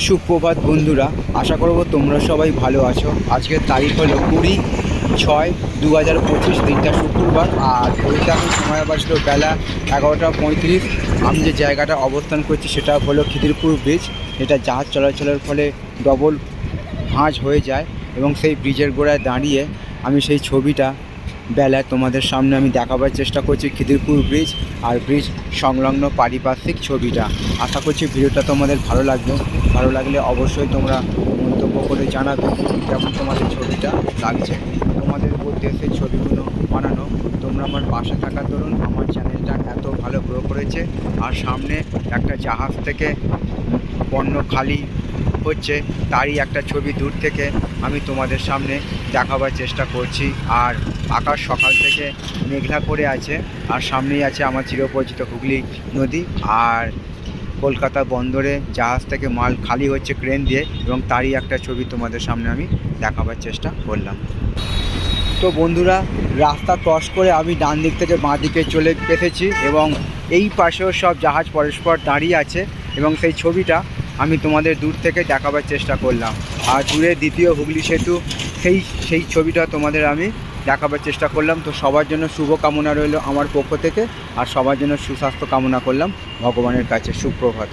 সুপ্রভাত বন্ধুরা, আশা করব তোমরা সবাই ভালো আছো। আজকের তারিখ হলো 20/6/2025, দিনটা শুক্রবার। আর ঘড়িতে এখন সময় বাজলো বেলা 11:35। আমি যে জায়গাটা অবস্থান করছি সেটা হলো খিদিরপুর ব্রিজ। এটা জাহাজ চলাচলের ফলে ডবল ভাঁজ হয়ে যায় এবং সেই ব্রিজের গোড়ায় দাঁড়িয়ে আমি সেই ছবিটা বেলায় তোমাদের সামনে আমি দেখাবার চেষ্টা করছি। খিদিরপুর ব্রিজ আর ব্রিজ সংলগ্ন পারিপার্শ্বিক ছবিটা। আশা করছি ভিডিওটা তোমাদের ভালো লাগবে। ভালো লাগলে অবশ্যই তোমরা মন্তব্য করে জানাবে কেমন তোমাদের ছবিটা লাগছে। তোমাদের উদ্দেশ্যে ছবিগুলো বানানো, তোমরা আমার পাশে থাকার দরুন আমার চ্যানেলটা এত ভালো গ্রো করেছে। আর সামনে একটা জাহাজ থেকে পণ্য খালি হচ্ছে, তারই একটা ছবি দূর থেকে আমি তোমাদের সামনে দেখাবার চেষ্টা করছি। আর আকাশ সকাল থেকে মেঘলা করে আছে, আর সামনেই আছে আমার চিরপরিচিত হুগলি নদী। আর কলকাতা বন্দরে জাহাজ থেকে মাল খালি হচ্ছে ক্রেন দিয়ে, এবং তারই একটা ছবি তোমাদের সামনে আমি দেখাবার চেষ্টা করলাম। তো বন্ধুরা, রাস্তা ক্রস করে আমি ডান দিক থেকে বাঁ দিকে চলে এসেছি এবং এই পাশেও সব জাহাজ পরস্পর দাঁড়িয়ে আছে এবং সেই ছবিটা আমি তোমাদের দূর থেকে দেখাবার চেষ্টা করলাম। আর দূরে দ্বিতীয় হুগলি সেতু, সেই ছবিটা তোমাদের আমি দেখাবার চেষ্টা করলাম। তো সবার জন্য শুভ কামনা রইল আমার পক্ষ থেকে, আর সবার জন্য সুস্বাস্থ্য কামনা করলাম ভগবানের কাছে। সুপ্রভাত।